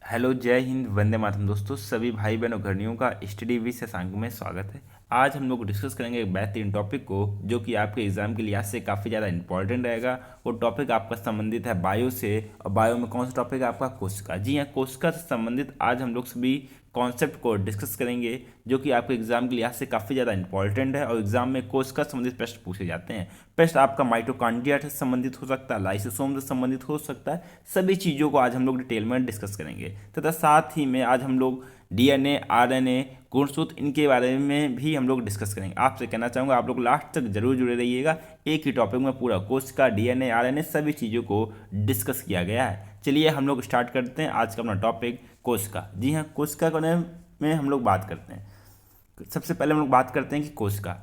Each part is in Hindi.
हेलो, जय हिंद, वंदे मातरम। दोस्तों, सभी भाई बहनों घरनियों का स्टडी विद शशांक में स्वागत है। आज हम लोग डिस्कस करेंगे एक बेहतरीन टॉपिक को जो कि आपके एग्जाम के लिहाज से काफ़ी ज़्यादा इंपॉर्टेंट रहेगा। वो टॉपिक आपका संबंधित है बायो से। और बायो में कौन सा टॉपिक है आपका? कोशिका। जी हाँ, कोशिका से संबंधित आज हम लोग सभी कॉन्सेप्ट को डिस्कस करेंगे जो कि आपके एग्जाम के लिहाज से काफ़ी ज़्यादा इंपॉर्टेंट है। और एग्जाम में कोशिका से संबंधित प्रश्न पूछे जाते हैं। प्रश्न आपका माइटोकॉन्ड्रिया से संबंधित हो सकता है, लाइसोसोम से संबंधित हो सकता है। सभी चीज़ों को आज हम लोग डिटेल में डिस्कस करेंगे तथा साथ ही में आज हम लोग डीएनए, आरएनए, गुणसूत्र, इनके बारे में भी हम लोग डिस्कस करेंगे। आपसे कहना चाहूँगा आप लोग लास्ट तक जरूर जुड़े रहिएगा। एक ही टॉपिक में पूरा कोशिका, डीएनए, आरएनए सभी चीज़ों को डिस्कस किया गया है। चलिए हम लोग स्टार्ट करते हैं आज का अपना टॉपिक कोशिका। जी हाँ, कोशिका के बारे में हम लोग बात करते हैं। सबसे पहले हम लोग बात करते हैं कि कोशिका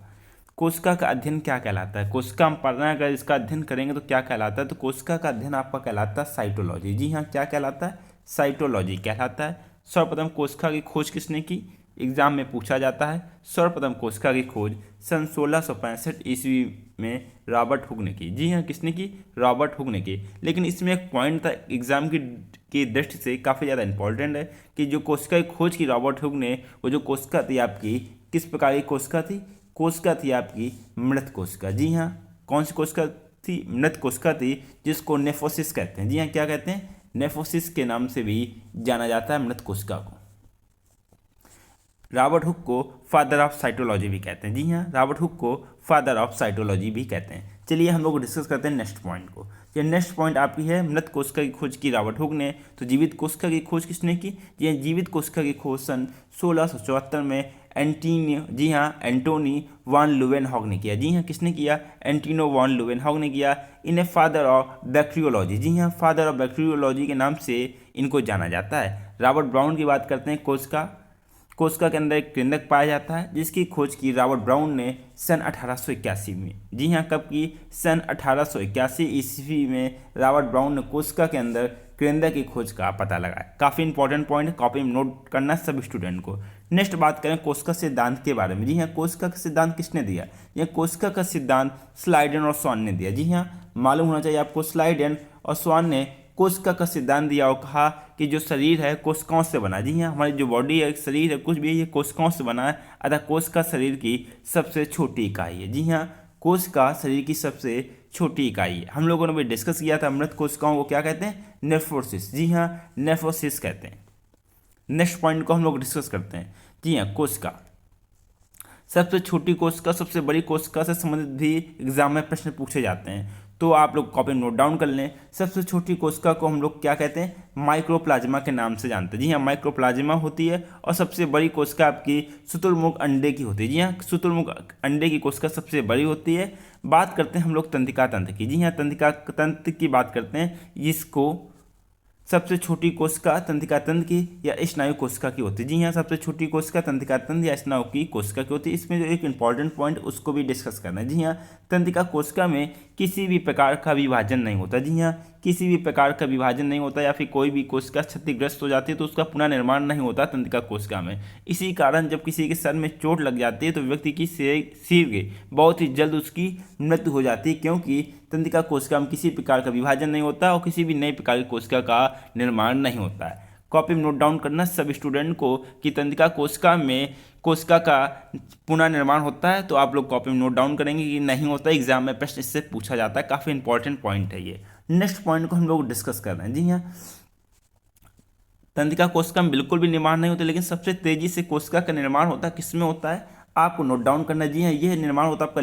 कोशिका का अध्ययन क्या कहलाता है। कोशिका हम पढ़ना है, अगर इसका अध्ययन करेंगे तो क्या कहलाता है? तो कोशिका का अध्ययन आपका कहलाता है साइटोलॉजी। जी हाँ, क्या कहलाता है? साइटोलॉजी कहलाता है। सर्वप्रथम कोशिका की खोज किसने की? एग्जाम में पूछा जाता है। सर्वप्रथम कोशिका की खोज सन 1665 ईस्वी में रॉबर्ट हुक ने की। जी हाँ, किसने की? रॉबर्ट हुक ने की। लेकिन इसमें एक पॉइंट था एग्जाम की दृष्टि से काफ़ी ज़्यादा इंपॉर्टेंट है कि जो कोशिका की खोज की रॉबर्ट हुक ने, वो जो कोशिका थी आपकी, किस प्रकार की कोशिका थी? कोशिका थी आपकी मृत कोशिका। जी हाँ, कौन सी कोशिका थी? मृत कोशिका थी, जिसको नेफोसिस कहते हैं। जी हाँ, क्या कहते हैं? नेफोसिस के नाम से भी जाना जाता है मृत कोशिका को। रॉबर्ट हुक को फादर ऑफ साइटोलॉजी भी कहते हैं। जी हाँ, रॉबर्ट हुक को फादर ऑफ साइटोलॉजी भी कहते हैं। चलिए हम लोग डिस्कस करते हैं नेक्स्ट पॉइंट को। ये नेक्स्ट पॉइंट आपकी है मृत कोशिका की खोज की रॉबर्ट हुक ने। तो जीवित कोशिका की खोज किसने की? ये जीवित कोशिका की खोज सन 1674 में जी हाँ, एंटोनी वॉन लुवेनहॉग ने किया। जी हाँ, किसने किया? एंटिनो वॉन लुवेनहॉग ने किया। इन्हें फादर ऑफ बैक्टीरियोलॉजी, जी हाँ, फादर ऑफ बैक्टीरियोलॉजी के नाम से इनको जाना जाता है। रॉबर्ट ब्राउन की बात करते हैं। कोशिका के अंदर एक केंद्रक पाया जाता है जिसकी खोज की रॉबर्ट ब्राउन ने सन 1881 में। जी हाँ, कब की? सन 1881 ईस्वी में रॉबर्ट ब्राउन ने कोशिका के अंदर केंद्रक की खोज का पता लगाया। काफ़ी इंपॉर्टेंट पॉइंट है, कॉपी में नोट करना सभी स्टूडेंट को। नेक्स्ट बात करें कोशिका सिद्धांत के बारे में। जी हाँ, कोशिका का सिद्धांत किसने दिया? यह कोशिका का सिद्धांत स्लाइडेन और स्वान ने दिया। जी हाँ, मालूम होना चाहिए आपको, स्लाइडेन और स्वान ने कोशिका का सिद्धांत दिया और कहा कि जो शरीर है कोशिकाओं से बना। जी हाँ, हमारी जो बॉडी है, शरीर है, कुछ भी है, ये कोशिकाओं से बना है। अतः कोशिका शरीर की सबसे छोटी इकाई है। जी हाँ, कोशिका शरीर की सबसे छोटी इकाई है। हम लोगों ने भी डिस्कस किया था मृत कोशिकाओं को क्या कहते हैं? नेफ्रोसिस। जी हाँ, नेफ्रोसिस कहते हैं। नेक्स्ट पॉइंट को हम लोग डिस्कस करते हैं। जी हाँ, कोशिका, सबसे छोटी कोशिका सबसे बड़ी कोशिका से संबंधित भी एग्जाम में प्रश्न पूछे जाते हैं, तो आप लोग कॉपी नोट डाउन कर लें। सबसे छोटी कोशिका को हम लोग क्या कहते हैं? माइक्रोप्लाज्मा के नाम से जानते हैं। जी हाँ, माइक्रोप्लाज्मा होती है। और सबसे बड़ी कोशिका आपकी शुतुरमुर्ग अंडे की होती है। जी हाँ, शुतुरमुर्ग अंडे की कोशिका सबसे बड़ी होती है। बात करते हैं हम लोग तंत्रिका तंत्र की। जी हाँ, तंत्रिका तंत्र की बात करते हैं। इसको सबसे छोटी कोशिका तंत्रिका तंत्र की या स्नायु कोशिका की होती है। जी हाँ, सबसे छोटी कोशिका तंत्रिका तंत्र या स्नायु की कोशिका की होती है। इसमें जो एक इंपॉर्टेंट पॉइंट उसको भी डिस्कस करना है। जी हाँ, तंत्रिका कोशिका में किसी भी प्रकार का विभाजन नहीं होता। जी हाँ, किसी भी प्रकार का विभाजन नहीं होता, या फिर कोई भी कोशिका क्षतिग्रस्त हो जाती है तो उसका पुनर्निर्माण नहीं होता तंत्रिका कोशिका में। इसी कारण जब किसी के सर में चोट लग जाती है तो व्यक्ति की शीघ्र बहुत ही जल्द उसकी मृत्यु हो जाती है, क्योंकि तंत्रिका कोशिका में किसी प्रकार का विभाजन नहीं होता और किसी भी नई प्रकार की कोशिका का निर्माण नहीं होता है। कॉपी में नोट डाउन करना सब स्टूडेंट को कि तंत्रिका कोशिका में कोशिका का पुनः निर्माण होता है, तो आप लोग कॉपी में नोट डाउन करेंगे कि नहीं होता। एग्जाम में प्रश्न इससे पूछा जाता है, काफ़ी इंपॉर्टेंट पॉइंट है ये। नेक्स्ट पॉइंट को हम लोग डिस्कस कर रहे हैं। जी हाँ, तंत्रिका कोशिका में बिल्कुल भी निर्माण नहीं होता, लेकिन सबसे तेजी से कोशिका का निर्माण होता है, किसमें होता है? आपको नोट डाउन करना। जी हाँ, यह निर्माण होता है आपका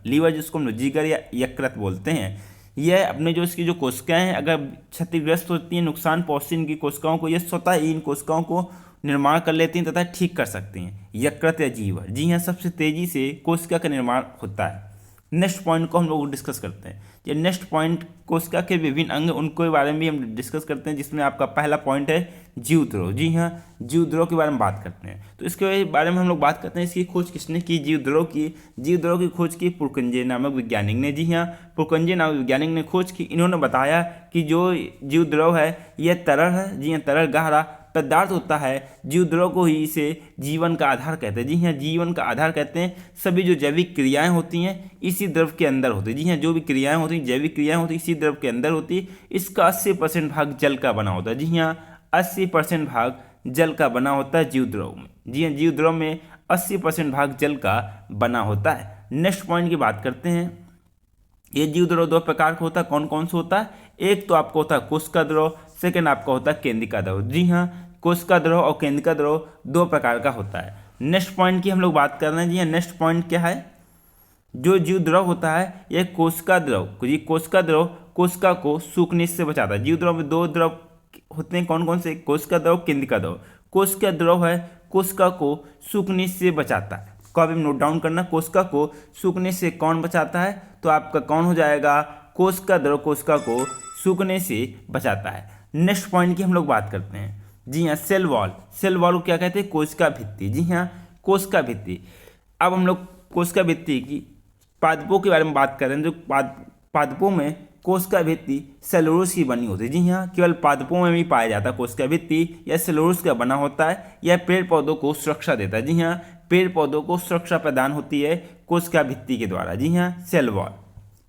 लीवर जिसको हम जिगर या यकृत बोलते हैं। यह अपने जो इसकी जो कोशिकाएं हैं अगर क्षतिग्रस्त होती हैं, नुकसान पहुंचती है इनकी कोशिकाओं को, यह स्वतः ही इन कोशिकाओं को निर्माण कर लेती हैं तथा ठीक कर सकती हैं, यकृत या जीवर। जी हाँ, सबसे तेजी से कोशिका का निर्माण होता है। नेक्स्ट पॉइंट को हम लोग डिस्कस करते हैं। ये नेक्स्ट पॉइंट कोशिका के विभिन्न अंग, उनके बारे में भी हम डिस्कस करते हैं, जिसमें आपका पहला पॉइंट है जीवद्रोह। जी हाँ, जीवद्रोह के बारे में बात करते हैं। तो इसके बारे में हम लोग बात करते हैं, इसकी खोज किसने की? जीवद्रोह की खोज की पुरकंजे नामक वैज्ञानिक ने। जी हाँ, पुरकंजे नामक वैज्ञानिक ने खोज की। इन्होंने बताया कि जो जीवद्रोह है यह तरल है। जी हाँ, तरल गहरा पदार्थ होता है। जीवद्रोह को ही इसे जीवन का आधार कहते हैं। जी हाँ, जीवन का आधार कहते हैं। सभी जो जैविक क्रियाएं होती हैं इसी द्रव के अंदर होती है। जी हाँ, जो भी क्रियाएं होती हैं, जैविक क्रियाएं होती हैं, इसी द्रव के अंदर होती है। इसका 80% भाग जल का बना होता है। जी हाँ, 80% भाग जल का बना होता है जीव द्रव में। जी हाँ, जीव द्रव में 80% भाग जल का बना होता है। नेक्स्ट पॉइंट की बात करते हैं। ये जीव द्रव दो प्रकार का होता है, कौन कौन सा होता है? एक तो आपका होता है कोशिका द्रव, सेकेंड आपका होता है केंद्रिका द्रव। जी हाँ, कोशिका द्रव और केंद्रिका द्रव दो प्रकार का होता है। नेक्स्ट पॉइंट की हम लोग बात कर रहे हैं। जी हाँ, नेक्स्ट पॉइंट क्या है? जो जीव द्रव होता है यह कोशिका द्रव, जी कोशिका द्रव कोशिका को सूखने से बचाता है। जीव द्रव में दो द्रव होते हैं, कौन कौन से? कोशिका द्रव, केंद्रिका द्रव। कोशिका द्रव है कोशिका को सूखने से बचाता है। कभी नोट डाउन करना, कोशिका को सूखने से कौन बचाता है? तो आपका कौन हो जाएगा? कोशिका द्रव कोशिका को सूखने से बचाता है। नेक्स्ट पॉइंट की हम लोग बात करते हैं। जी हाँ, सेल वॉल। सेल वॉल को क्या कहते हैं? कोशिका भित्ति। जी हाँ, कोशिका भित्ति। अब हम लोग कोशिका भित्ति की पादपों के बारे में बात कर रहे हैं। जो पादपों में कोशिका भित्ति सेलुलोज की बनी होती है। जी हाँ, केवल पादपों में भी पाया जाता है कोशिका भित्ति। यह सेलुलोज का बना होता है। यह पेड़ पौधों को सुरक्षा देता है। जी हाँ, पेड़ पौधों को सुरक्षा प्रदान होती है कोशिका भित्ति के द्वारा। जी हाँ, सेल वॉल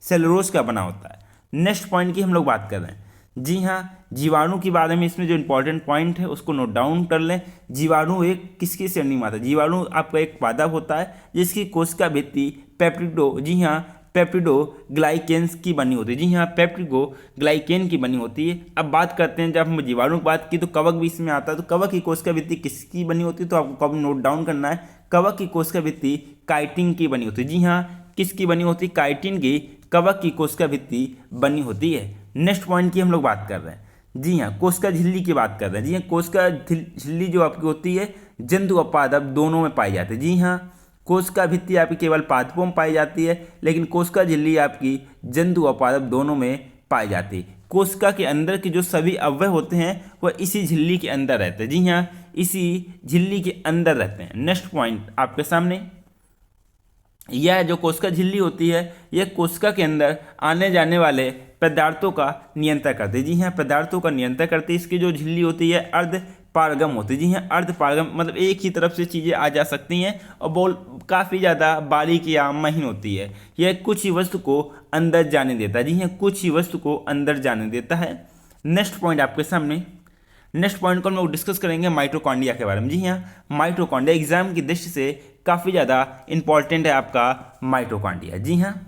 सेलुलोज का बना होता है। नेक्स्ट पॉइंट की हम लोग बात कर रहे हैं। जी हाँ, जीवाणु के बारे में इसमें जो इंपॉर्टेंट पॉइंट है उसको नोट डाउन कर लें। जीवाणु एक किसकी श्रेणी में आता है? जीवाणु आपका एक पादप होता है जिसकी कोशिका भित्ति पेप्टिडो, जी हाँ, पेप्टिडो ग्लाइकेन्स की बनी होती है। जी हाँ, पेप्टिडो ग्लाइकेन की बनी होती है। अब बात करते हैं, जब हम जीवाणु की बात की तो कवक भी इसमें आता है। तो कवक की कोशिका भित्ति किसकी बनी होती है? तो आपको कब नोट डाउन करना है। कवक की कोशिका भित्ति काइटिन की बनी होती है। जी हाँ, किसकी बनी होती है? काइटिन की कवक की कोशिका भित्ति बनी होती है। नेक्स्ट पॉइंट की हम लोग बात कर रहे हैं। जी हाँ, कोशिका झिल्ली की बात कर रहे हैं। जी हाँ, कोशिका झिल्ली जो आपकी होती है जंतु और पादप दोनों में पाई जाती है। जी हाँ, कोशिका भित्ति आपकी केवल पादपों में पाई जाती है, लेकिन कोशिका झिल्ली आपकी जंतु और पादप दोनों में पाई जाती है। कोशिका के अंदर के जो सभी अवयव होते हैं वह इसी झिल्ली के अंदर रहते हैं। जी हाँ, इसी झिल्ली के अंदर रहते हैं। नेक्स्ट पॉइंट आपके सामने, यह जो कोशिका झिल्ली होती है यह कोशिका के अंदर आने जाने वाले पदार्थों का नियंत्रण करती है। जी हाँ, पदार्थों का नियंत्रण करती है। इसकी जो झिल्ली होती है अर्ध पारगम होती है। जी हाँ, अर्ध पारगम मतलब एक ही तरफ से चीज़ें आ जा सकती हैं और बोल काफ़ी ज़्यादा बारीक या महीन होती है। यह कुछ ही वस्तु को अंदर जाने देता है। जी हाँ, कुछ ही वस्तु को अंदर जाने देता है। नेक्स्ट पॉइंट आपके सामने, नेक्स्ट पॉइंट को हम लोग डिस्कस करेंगे माइटोकॉन्ड्रिया के बारे में। जी हाँ, माइटोकॉन्ड्रिया एग्जाम की दृष्टि से काफ़ी ज़्यादा इंपॉर्टेंट है आपका माइटोकॉन्ड्रिया। जी हाँ,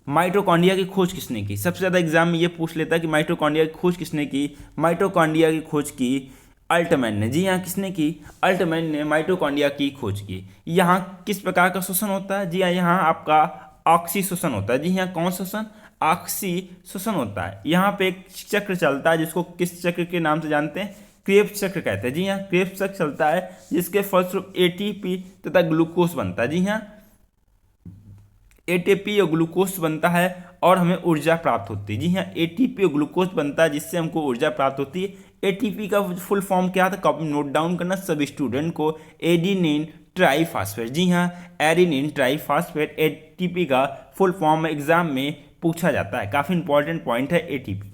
माइटोकॉन्ड्रिया की खोज किसने की? सबसे ज़्यादा एग्जाम में ये पूछ लेता है कि माइटोकॉन्ड्रिया की खोज किसने की? माइटोकॉन्ड्रिया की खोज की अल्टमैन ने। जी हाँ, किसने की? अल्टमैन ने माइटोकॉन्ड्रिया की खोज की। यहाँ किस प्रकार का श्वसन होता है? जी हाँ, यहाँ आपका ऑक्सी श्वसन होता है। जी हाँ, कौन श्वसन? ऑक्सी श्वसन होता है। यहाँ पे एक चक्र चलता है जिसको किस चक्र के नाम से जानते हैं? क्रेब्स चक्र कहते हैं। जी हाँ, क्रेब्स चक्र चलता है जिसके फलस्वरूप एटीपी तथा ग्लूकोज बनता है। जी हाँ, एटीपी और ग्लूकोज बनता है और हमें ऊर्जा प्राप्त होती है। जी हाँ, एटीपी और ग्लूकोज बनता है जिससे हमको ऊर्जा प्राप्त होती है। एटीपी का फुल फॉर्म क्या था? कॉपी नोट डाउन करना सब स्टूडेंट को। Adenine triphosphate. जी हाँ, एडिनिन ट्राईफॉस्फेट एटीपी का फुल फॉर्म एग्जाम में पूछा जाता है। काफ़ी इंपॉर्टेंट पॉइंट है एटीपी,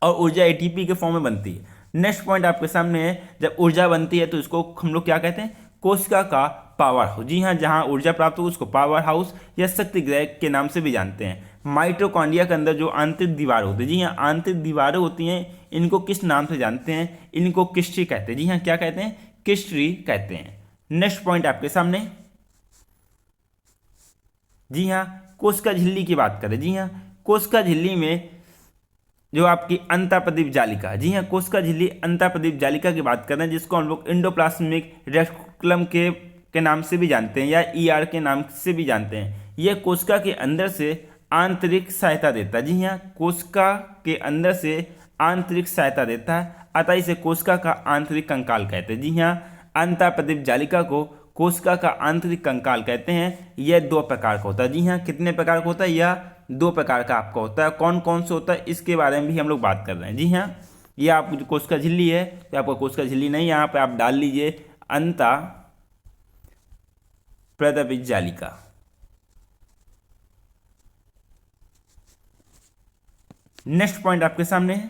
और ऊर्जा एटीपी के फॉर्म में बनती है। नेक्स्ट पॉइंट आपके सामने है, जब ऊर्जा बनती है तो इसको हम लोग क्या कहते हैं? कोशिका का पावर हाउस। जी हाँ, जहाँ ऊर्जा प्राप्त हो उसको पावर हाउस या शक्ति गृह के नाम से भी जानते हैं। माइटोकॉन्ड्रिया के अंदर जो आंतरिक दीवार होती है, जी हाँ, आंतरिक दीवारें होती हैं, इनको किस नाम से जानते हैं? इनको किस्ट्री कहते हैं। जी हाँ, क्या कहते हैं? किस्ट्री कहते हैं। नेक्स्ट पॉइंट आपके सामने, जी हाँ, कोशिका झिल्ली की बात करें। जी हाँ, कोशिका झिल्ली में जो आपकी अंतःप्रदीप जालिका, जी हाँ, कोशिका झिल्ली अंतःप्रदीप जालिका की बात कर रहे हैं, जिसको हम लोग एंडोप्लाज्मिक रेटिकुलम के नाम से भी जानते हैं या ईआर के नाम से भी जानते हैं। यह कोशिका के अंदर से आंतरिक सहायता देता है। जी हाँ, कोशिका के अंदर से आंतरिक सहायता देता है, अतः इसे कोशिका का आंतरिक कंकाल कहते हैं। जी हाँ, अंतःप्रदीप जालिका को कोशिका का आंतरिक कंकाल कहते हैं। यह दो प्रकार का होता है। जी हाँ, कितने प्रकार का होता है? यह दो प्रकार का आपका होता है। कौन कौन से होता है इसके बारे में भी हम लोग बात कर रहे हैं। जी हाँ, ये आप जो कोशिका झिल्ली है तो आपका कोशिका झिल्ली नहीं, यहाँ पे आप डाल लीजिए अंतःप्रदीप जालिका। नेक्स्ट पॉइंट आपके सामने है,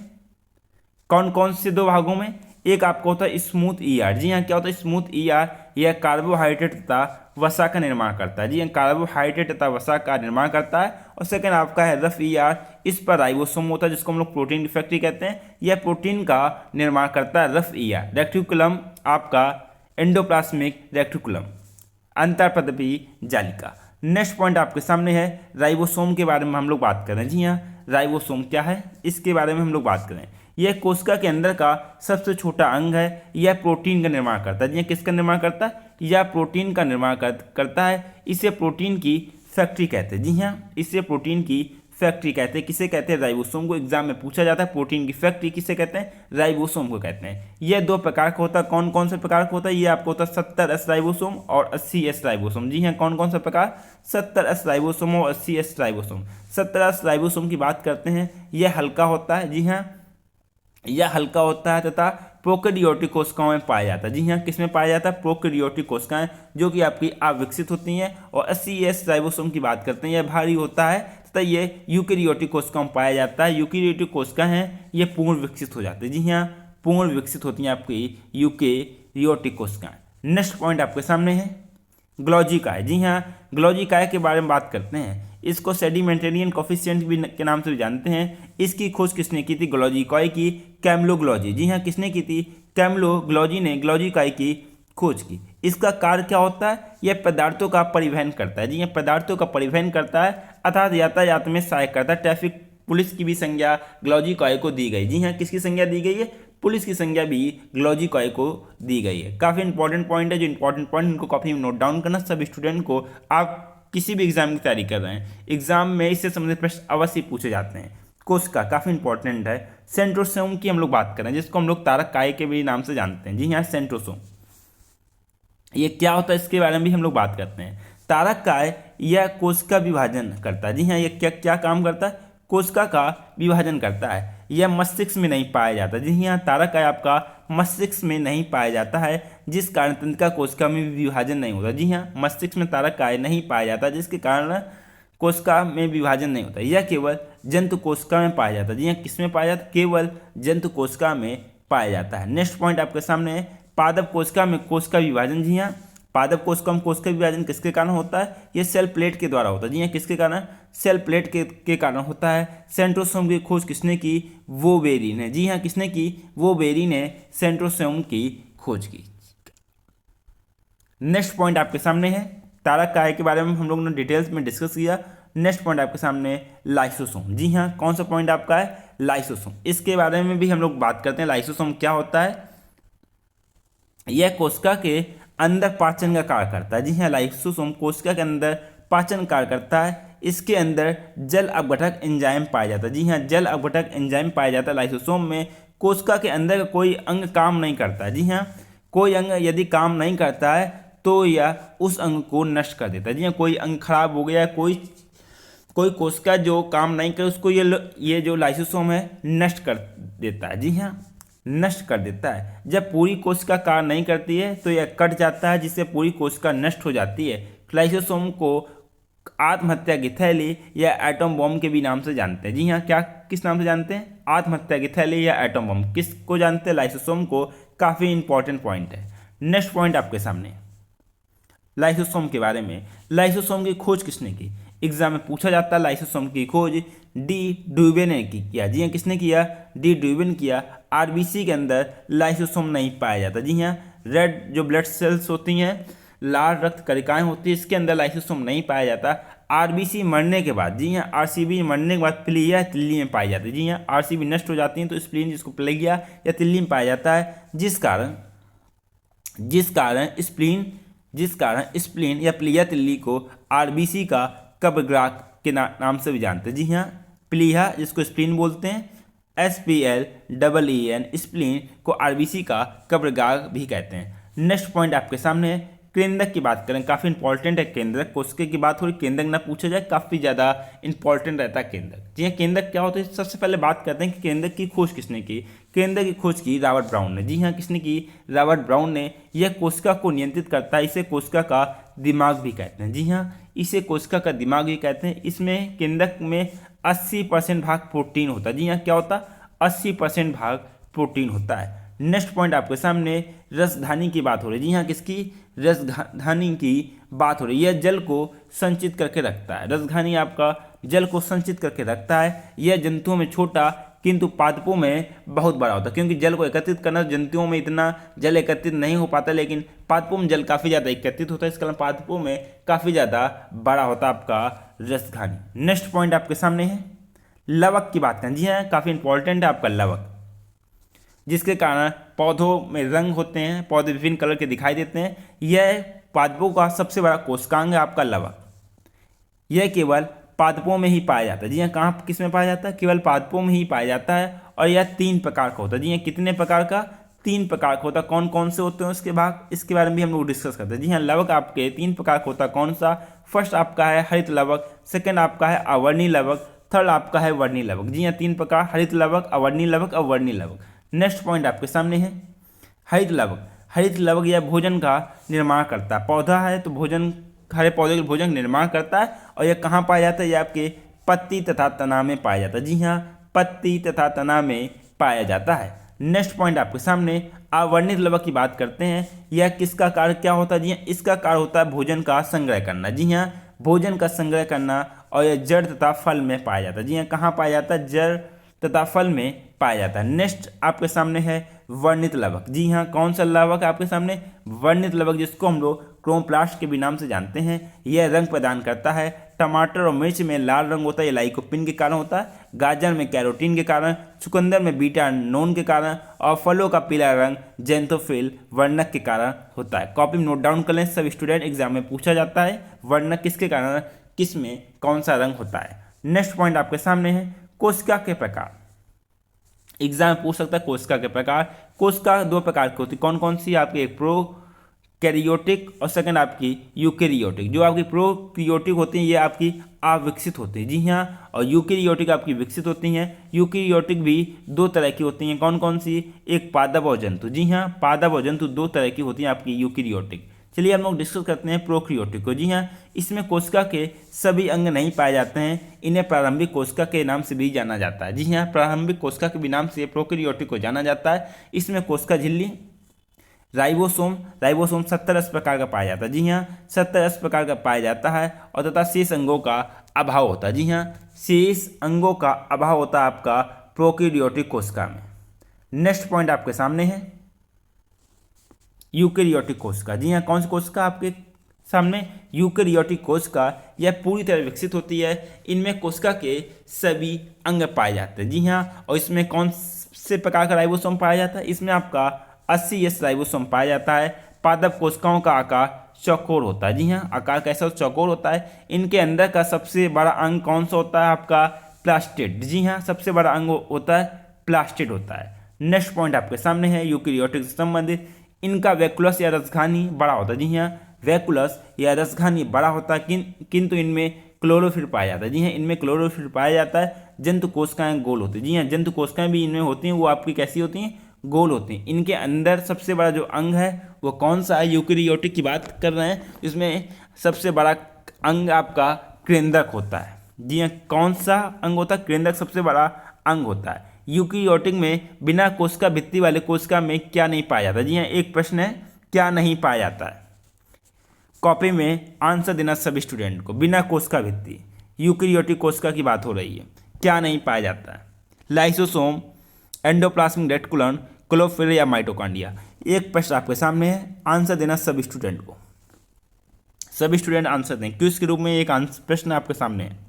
कौन कौन से दो भागों में? एक आपका होता है स्मूथ ईआर। जी हाँ, क्या होता है स्मूथ ईआर? यह कार्बोहाइड्रेट तथा वसा का निर्माण करता है। जी हाँ, कार्बोहाइड्रेट तथा वसा का निर्माण करता है। और सेकंड आपका है रफ ईआर, इस पर राइबोसोम होता है जिसको हम लोग प्रोटीन फैक्ट्री कहते हैं। यह प्रोटीन का निर्माण करता है। Rough ER. रेक्टिकुलम आपका एंडोप्लाज्मिक रेक्टिकुलम, अंतरपदपी जालिका। नेक्स्ट पॉइंट आपके सामने है राइबोसोम के बारे में हम लोग बात करें। जी हाँ, राइबोसोम क्या है इसके बारे में हम लोग बात करें। यह कोशिका के अंदर का सबसे छोटा अंग है। यह प्रोटीन का निर्माण करता है। जी हाँ, किसका निर्माण करता है? यह प्रोटीन का निर्माण करता है। इसे प्रोटीन की फैक्ट्री कहते हैं। जी हाँ, इसे प्रोटीन की फैक्ट्री कहते हैं। किसे कहते हैं? राइबोसोम को एग्जाम में पूछा जाता है। प्रोटीन की फैक्ट्री किसे कहते हैं? राइबोसोम को कहते हैं। यह दो प्रकार का होता है। कौन कौन से प्रकार का होता है? ये आपको होता है 70S राइबोसोम और 80S राइबोसोम। जी हाँ, कौन कौन सा प्रकार? 70S राइबोसोम और 80S राइबोसोम। 70S राइबोसोम की बात करते हैं, यह हल्का होता है। जी हाँ, यह हल्का होता है तथा प्रोकैरियोटिक कोशिकाओं में पाया जाता है। जी हाँ, किसमें पाया जाता है? प्रोकैरियोटिक कोशिकाएं, जो कि आपकी अविकसित होती हैं। और 80S राइबोसोम की बात करते हैं, यह भारी होता है तथा ये यूकैरियोटिक कोशिकाओं में पाया जाता है। यूकैरियोटिक कोशिका हैं, ये पूर्ण विकसित हो जाती है। जी हाँ, पूर्ण विकसित होती हैं आपकी यूकैरियोटिक कोशिकाएं। नेक्स्ट पॉइंट आपके सामने है ग्लॉजी काय। जी हाँ, ग्लॉजी काय के बारे में बात करते हैं। इसको सेडिमेंटेरियन कोफिशिएंट भी के नाम से भी जानते हैं। इसकी खोज किसने की थी? ग्लॉजी काय की कैमलोग्लॉजी। जी हाँ, किसने की थी? कैमलोग्लॉजी ने ग्लॉजी काय की खोज की। इसका कार्य क्या होता है? यह पदार्थों का परिवहन करता है। जी हाँ, पदार्थों का परिवहन करता है अर्थात यातायात में सहायक करता है। ट्रैफिक पुलिस की भी संज्ञा ग्लॉजी काय को दी गई। जी हाँ, किसकी संज्ञा दी गई है? पुलिस की संज्ञा भी ग्लॉजी काय को दी गई है। काफ़ी इंपॉर्टेंट पॉइंट है। जो इंपॉर्टेंट पॉइंट इनको कॉपी में नोट डाउन करना। सब स्टूडेंट को, आप किसी भी एग्जाम की तैयारी कर रहे हैं, एग्जाम में इससे संबंधित प्रश्न अवश्य पूछे जाते हैं। कोशिका काफ़ी इंपॉर्टेंट है। सेंट्रोसोम की हम लोग बात करें, जिसको हम लोग तारक काय के भी नाम से जानते हैं। जी हाँ, सेंट्रोसोम ये क्या होता है इसके बारे में भी हम लोग बात करते हैं। तारक काय यह कोशिका विभाजन करता है। जी हाँ, ये क्या क्या काम करता है? कोशिका का विभाजन करता है। यह मस्तिष्क में नहीं पाया जाता। जी हाँ, तारक काय आपका मस्तिष्क में नहीं पाया जाता है, जिस कारण तंत्रिका कोशिका में विभाजन नहीं होता। जी हाँ, मस्तिष्क में तारक काय नहीं पाया जाता, जिसके कारण कोशिका में विभाजन नहीं होता। यह केवल जंतु कोशिका में पाया जाता है। जी हाँ, किस में पाया जाता है? केवल जंतु कोशिका में पाया जाता है। नेक्स्ट पॉइंट आपके सामने है पादप कोशिका में कोशिका विभाजन। जी हाँ, पादप कोशिका में कोशिका विभाजन किसके कारण होता है? यह सेल प्लेट के द्वारा होता है। जी हाँ, किसके कारण? सेल प्लेट के कारण होता है। सेंट्रोसोम की खोज किसने की? वोबेरी ने। जी हाँ, किसने की? वोबेरी ने सेंट्रोसोम की खोज की। नेक्स्ट पॉइंट आपके सामने है तारक काय के बारे में हम लोगों ने डिटेल्स में डिस्कस किया। नेक्स्ट पॉइंट आपके सामने लाइसोसोम। जी हाँ, कौन सा पॉइंट आपका है? लाइसोसोम। इसके बारे में भी हम लोग बात करते हैं। लाइसोसोम क्या होता है? यह कोशिका के अंदर पाचन का कार्य करता है। जी हाँ, लाइसोसोम कोशिका के अंदर पाचन कार्य करता है। इसके अंदर जल अपघटक एंजाइम पाया जाता है। जी हाँ, जल अपघटक एंजाइम पाया जाता है लाइसोसोम में। कोशिका के अंदर का कोई अंग काम नहीं करता है। जी हाँ, कोई अंग यदि काम नहीं करता है तो यह उस अंग को नष्ट कर देता है। जी हाँ, कोई अंग खराब हो गया, कोई कोशिका जो काम नहीं करे, उसको ये जो लाइसोसोम है नष्ट कर देता है। जी हाँ, नष्ट कर देता है। जब पूरी कोशिका कार्य नहीं करती है तो यह कट जाता है, जिससे पूरी कोशिका नष्ट हो जाती है। लाइसोसोम को आत्महत्या की थैली या एटम बॉम्ब के भी नाम से जानते हैं। जी हाँ, क्या किस नाम से जानते हैं? आत्महत्या की थैली या एटम बॉम्ब। किसको जानते हैं? लाइसोसोम को। काफ़ी इंपॉर्टेंट पॉइंट है। नेक्स्ट पॉइंट आपके सामने लाइसोसोम के बारे में। लाइसोसोम की खोज किसने की? एग्जाम में पूछा जाता है। लाइसोसोम की खोज डी ड्यूबे ने किया। जी हाँ, किसने किया? डी ड्यूबे ने किया। आरबीसी के अंदर लाइसोसोम नहीं पाया जाता। जी हाँ, रेड जो ब्लड सेल्स होती हैं, लाल रक्त कणिकाएं होती है, इसके अंदर लाइसोसोम नहीं पाया जाता। आरबीसी मरने के बाद, जी हाँ, आरसीबी मरने के बाद प्लीहा तिल्ली में पाई जाती है। जी हाँ, आरसीबी नष्ट हो जाती है तो स्प्लीन, जिसको प्लीहा या तिल्ली में पाया जाता है, जिस कारण स्प्लीन या प्लीहा तिल्ली को आरबीसी का कब्रगाह के नाम से भी जानते हैं। जी हाँ, प्लीहा जिसको स्प्लीन बोलते हैं, SPLEEN स्प्लीन को आरबीसी का कब्रगाह भी कहते हैं। नेक्स्ट पॉइंट आपके सामने है केंद्रक की बात करें। काफ़ी इंपॉर्टेंट है केंद्रक। कोशिका की बात हो रही, केंद्रक ना पूछा जाए, काफ़ी ज़्यादा इंपॉर्टेंट रहता है केंद्रक। जी हाँ, केंद्रक क्या होता है? सबसे पहले बात करते हैं कि केंद्रक की खोज किसने की। केंद्रक की खोज की रॉबर्ट ब्राउन ने। जी हाँ, किसने की? रॉबर्ट ब्राउन ने। यह कोशिका को नियंत्रित करता है। इसे कोशिका का दिमाग भी कहते हैं। जी हाँ, इसे कोशिका का दिमाग भी कहते हैं। इसमें केंद्रक में 80% भाग प्रोटीन होता है। जी हाँ, क्या होता है? 80% भाग प्रोटीन होता है। नेक्स्ट पॉइंट आपके सामने रसधानी की बात हो रही है। जी हाँ, किसकी? रसधानी की बात हो रही है। यह जल को संचित करके रखता है। रसधानी आपका जल को संचित करके रखता है। यह जंतुओं में छोटा किंतु पादपों में बहुत बड़ा होता है, क्योंकि जल को एकत्रित करना, जंतुओं में इतना जल एकत्रित नहीं हो पाता, लेकिन पादपों में जल काफ़ी ज़्यादा एकत्रित होता है। इसके अलावा पादपों में काफ़ी ज़्यादा बड़ा होता है आपका रसधानी। नेक्स्ट पॉइंट आपके सामने है लवक की बात करें। जी हाँ, काफ़ी इंपॉर्टेंट है आपका लवक, जिसके कारण पौधों में रंग होते हैं, पौधे विभिन्न कलर के दिखाई देते हैं। यह पादपों का सबसे बड़ा कोशिकांग है आपका लवक। यह केवल पादपों में ही पाया जाता है। जी हाँ, कहाँ किस में पाया जाता है? केवल पादपों में ही पाया जाता है। और यह 3 प्रकार का होता है। जी हाँ, कितने प्रकार का? 3 प्रकार का होता है। कौन कौन से होते हैं उसके भाग, इसके बारे में भी हम लोग डिस्कस करते हैं। जी हाँ, लवक आपके 3 प्रकार का होता है। कौन सा? फर्स्ट आपका है हरित लवक, सेकेंड आपका है अवर्णीय लवक, थर्ड आपका है वर्णीय लवक। जी हाँ, 3 प्रकार, हरित लवक, अवर्णीय लवक, अवर्णीय लवक। नेक्स्ट पॉइंट आपके सामने है हरित लवक। हरित लवक यह भोजन का निर्माण करता है। पौधा है तो भोजन, हरे पौधे के भोजन निर्माण करता है। और यह कहाँ पाया जाता है? यह आपके पत्ती तथा तना में पाया जाता है। जी हाँ, पत्ती तथा तना में पाया जाता है। नेक्स्ट पॉइंट आपके सामने अवर्णित लवक की बात करते हैं। यह किसका कार्य क्या होता है? जी हाँ, इसका कार्य होता है भोजन का संग्रह करना। जी हाँ, भोजन का संग्रह करना। और यह जड़ तथा फल में पाया जाता है। जी हाँ, कहाँ पाया जाता है? जड़ तथा फल में पाया जाता है। नेक्स्ट आपके सामने है वर्णित लवक। जी हाँ, कौन सा लवक है आपके सामने? वर्णित लवक, जिसको हम लोग क्रोमप्लास्ट के भी नाम से जानते हैं। यह रंग प्रदान करता है। टमाटर और मिर्च में लाल रंग होता है, ये लाइकोपिन के कारण होता है। गाजर में कैरोटीन के कारण, चुकंदर में बीटा नोन के कारण, और फलों का पीला रंग जेंथोफिल वर्णक के कारण होता है। कॉपी में नोट डाउन कर लें, सब स्टूडेंट, एग्जाम में पूछा जाता है वर्णक किसके कारण, किस में कौन सा रंग होता है। नेक्स्ट पॉइंट आपके सामने है कोशिका के प्रकार। एग्जाम में पूछ सकता है कोशिका के प्रकार। कोशिका 2 प्रकार की होती है। कौन कौन सी? आपकी एक प्रोकैरियोटिक और सेकंड आपकी यूकैरियोटिक। जो आपकी प्रोकैरियोटिक होती हैं ये आपकी अविकसित होती है। जी हाँ, और यूकैरियोटिक आपकी विकसित होती हैं। यूकैरियोटिक भी 2 तरह की होती हैं। कौन कौन सी? एक पादप और जंतु। जी हाँ, पादप और जंतु 2 तरह की होती हैं आपकी यूकैरियोटिक। चलिए हम लोग डिस्कस करते हैं प्रोकैरियोटिक को। जी हाँ, इसमें कोशिका के सभी अंग नहीं पाए जाते हैं। इन्हें प्रारंभिक कोशिका के नाम से भी जाना जाता है। जी हाँ, प्रारंभिक कोशिका के भी नाम से प्रोकैरियोटिक को जाना जाता है। इसमें कोशिका झिल्ली, राइबोसोम 70-80 प्रकार का पाया जाता है। जी हाँ, 70-80 प्रकार का पाया जाता है। और तथा शेष अंगों का अभाव होता है। जी हाँ, शेष अंगों का अभाव होता है आपका प्रोकैरियोटिक कोशिका में। नेक्स्ट पॉइंट आपके सामने है यूकैरियोटिक कोशिका। जी हाँ, कौन सी कोशिका आपके सामने? यूकैरियोटिक कोशिका। यह पूरी तरह विकसित होती है। इनमें कोशिका के सभी अंग पाए जाते हैं। जी हाँ, और इसमें कौन से प्रकार का राइबोसोम पाया जाता है? इसमें आपका 80S राइबोसोम पाया जाता है। पादप कोशिकाओं का आकार चौकोर होता है। जी हाँ, आकार कैसा? चौकोर होता है। इनके अंदर का सबसे बड़ा अंग कौन सा होता है? आपका प्लास्टिड। जी हाँ, सबसे बड़ा अंग होता है प्लास्टिड होता है। नेक्स्ट पॉइंट आपके सामने है यूकैरियोटिक से संबंधित। इनका वैकुलस या रसघानी बड़ा होता है। जी हाँ, वैकुलस या रसघानी बड़ा होता है, किंतु इनमें क्लोरोफिल पाया जाता है। जी हाँ, इनमें क्लोरोफिल पाया जाता है। जंतु कोशिकाएं गोल होती है। जी हाँ, जंतु कोशिकाएं भी इनमें होती हैं, वो आपकी कैसी होती हैं? गोल होती हैं। इनके अंदर सबसे बड़ा जो अंग है वो कौन सा है? यूकैरियोटिक की बात कर रहे हैं। इसमें सबसे बड़ा अंग आपका केंद्रक होता है। जी हाँ, कौन सा अंग होता है? केंद्रक सबसे बड़ा अंग होता है। यूकैरियोटिक में बिना कोशिका भित्ति वाले कोशिका में क्या नहीं पाया जाता? जी हाँ, एक प्रश्न है, क्या नहीं पाया जाता है? कॉपी में आंसर देना सभी स्टूडेंट को। बिना कोशिका भित्ति यूकैरियोटिक कोशिका की बात हो रही है, क्या नहीं पाया जाता है? लाइसोसोम, एंडोप्लाज्मिक रेटिकुलम, क्लोरोफिल या माइटोकॉन्ड्रिया। एक प्रश्न आपके सामने है, आंसर देना सभी स्टूडेंट को। सभी स्टूडेंट आंसर दें। क्विज के रूप में एक प्रश्न आपके सामने है,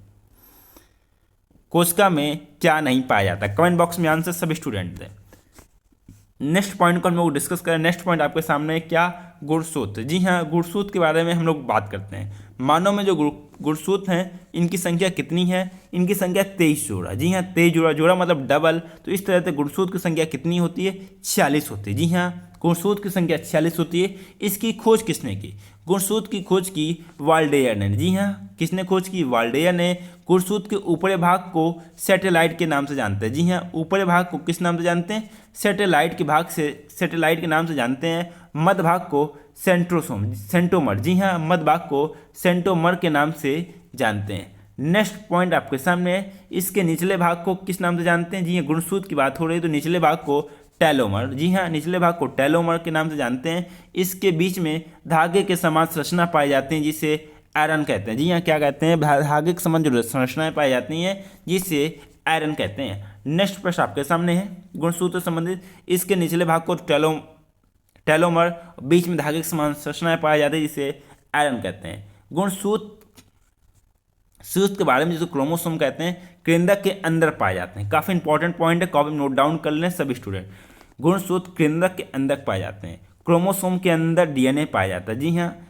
कोशिका में क्या नहीं पाया जाता? कमेंट बॉक्स में आंसर सभी स्टूडेंट दें। नेक्स्ट पॉइंट को हम लोग डिस्कस करें। नेक्स्ट पॉइंट आपके सामने क्या? गुणसूत्र। जी हाँ, गुणसूत्र के बारे में हम लोग बात करते हैं। मानव में जो गुणसूत्र हैं इनकी संख्या कितनी है? इनकी संख्या 23 जोड़ा। जी हाँ, 23 जोड़ा। जोड़ा मतलब डबल। तो इस तरह से गुणसूत्र की संख्या कितनी होती है? 46 होती है। जी हाँ, गुणसूत्र की संख्या 46 होती है। इसकी खोज किसने की? गुणसूत्र की खोज की वाल्डेयर ने। जी हाँ, किसने खोज की? वाल्डेयर ने। गुणसूत्र के ऊपरी भाग को सैटेलाइट के नाम से जानते हैं। जी हाँ, ऊपरी भाग को किस नाम से जानते हैं? सैटेलाइट के नाम से जानते हैं। मध्य भाग को सेंट्रोमर। जी हाँ, मध्य भाग को सेंट्रोमर के नाम से जानते हैं। नेक्स्ट पॉइंट आपके सामने है, इसके निचले भाग को किस नाम से जानते हैं? जी हाँ, गुणसूत्र की बात हो रही है तो निचले भाग को टेलोमर। जी हाँ, निचले भाग को टेलोमर के नाम से जानते हैं। इसके बीच में धागे के समान संरचना पाई जाती है जिसे आयरन कहते हैं। जी हाँ, क्या कहते हैं, धागे के समान जो संरचनाएं पाई जाती हैं जिसे आयरन कहते हैं। नेक्स्ट प्रश्न आपके सामने है गुणसूत्र संबंधित। इसके निचले भाग को टेलोमर, बीच में धागे के समान संरचनाएं पाई जाती है जिसे आयरन कहते हैं। गुणसूत्र के बारे में जिसे क्रोमोसोम कहते हैं केंद्रक के अंदर पाए जाते हैं। काफी इंपॉर्टेंट पॉइंट है, कॉपी में नोट डाउन कर लें सभी स्टूडेंट। गुणसूत्र केंद्रक के अंदर पाए जाते हैं। क्रोमोसोम के अंदर डीएनए पाया जाता है। जी हाँ,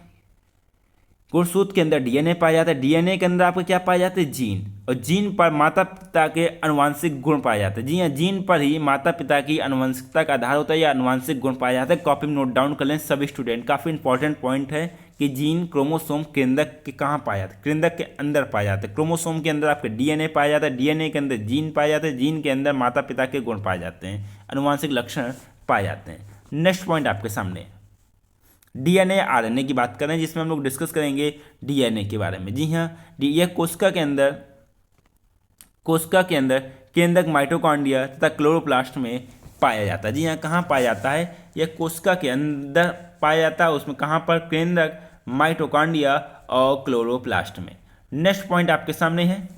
गुणसूत्र के अंदर डीएनए पाया जाता है। डीएनए के अंदर आपको क्या पाया जाता है, जीन, और जीन पर माता पिता के आनुवंशिक गुण पाए जाते हैं। जी हाँ, जीन पर ही माता पिता की आनुवंशिकता का आधार होता है या आनुवंशिक गुण पाया जाता है। कॉपी में नोट डाउन कर लें सभी स्टूडेंट। काफी इंपॉर्टेंट पॉइंट है कि जीन क्रोमोसोम केंद्रक के कहाँ पाया जाता है, केंद्रक के अंदर पाया जाता है। क्रोमोसोम के अंदर आपके डीएनए पाया जाता है, डीएनए के अंदर जीन पाया जाता है, जीन के अंदर माता पिता के गुण पाए जाते हैं, आनुवंशिक लक्षण पाए जाते हैं। नेक्स्ट पॉइंट आपके सामने डीएनए आरएनए की बात करें, जिसमें हम लोग डिस्कस करेंगे डीएनए के बारे में। जी हाँ, यह कोशिका के अंदर केंद्रक माइटोकॉन्ड्रिया तथा क्लोरोप्लास्ट में पाया जाता है। जी हाँ, कहाँ पाया जाता है, यह कोशिका के अंदर पाया जाता है। उसमें कहाँ पर, केंद्रक, माइटोकॉन्ड्रिया और क्लोरोप्लास्ट में। नेक्स्ट पॉइंट आपके सामने है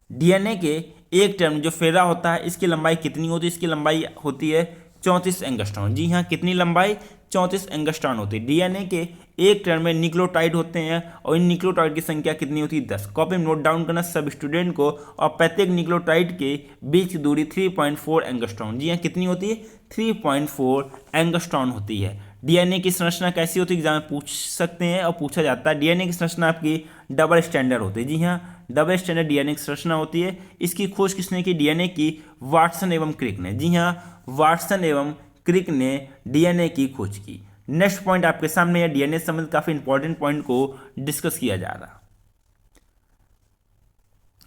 डीएनए के एक टर्म जो फेरा होता है, इसकी लंबाई कितनी होती है, इसकी लंबाई होती है 34 एंगस्ट्रॉन। जी हाँ, कितनी लंबाई, 34 एंगस्ट्रॉन होती है। डीएनए के एक टर्म में न्यूक्लियोटाइड होते हैं और इन न्यूक्लियोटाइड की संख्या कितनी होती है, 10। कॉपी में नोट डाउन करना सब स्टूडेंट को। और प्रत्येक न्यूक्लियोटाइड के बीच की दूरी 3.4 एंगस्ट्रॉन। जी हाँ, कितनी होती है, 3.4 एंगस्ट्रॉन होती है। डीएनए की संरचना कैसी होती है, एग्जाम में पूछ सकते हैं और पूछा जाता है। डीएनए की संरचना आपकी डबल स्टैंडर्ड होती है। जी हाँ, डबल स्टैंडर्ड डीएनए की संरचना होती है। इसकी खोज किसने की, डीएनए की वाटसन एवं क्रिक ने। जी हाँ, वाटसन एवं क्रिक ने डीएनए की खोज की। नेक्स्ट पॉइंट आपके सामने है डीएनए से संबंधित काफी इंपॉर्टेंट पॉइंट को डिस्कस किया जा रहा।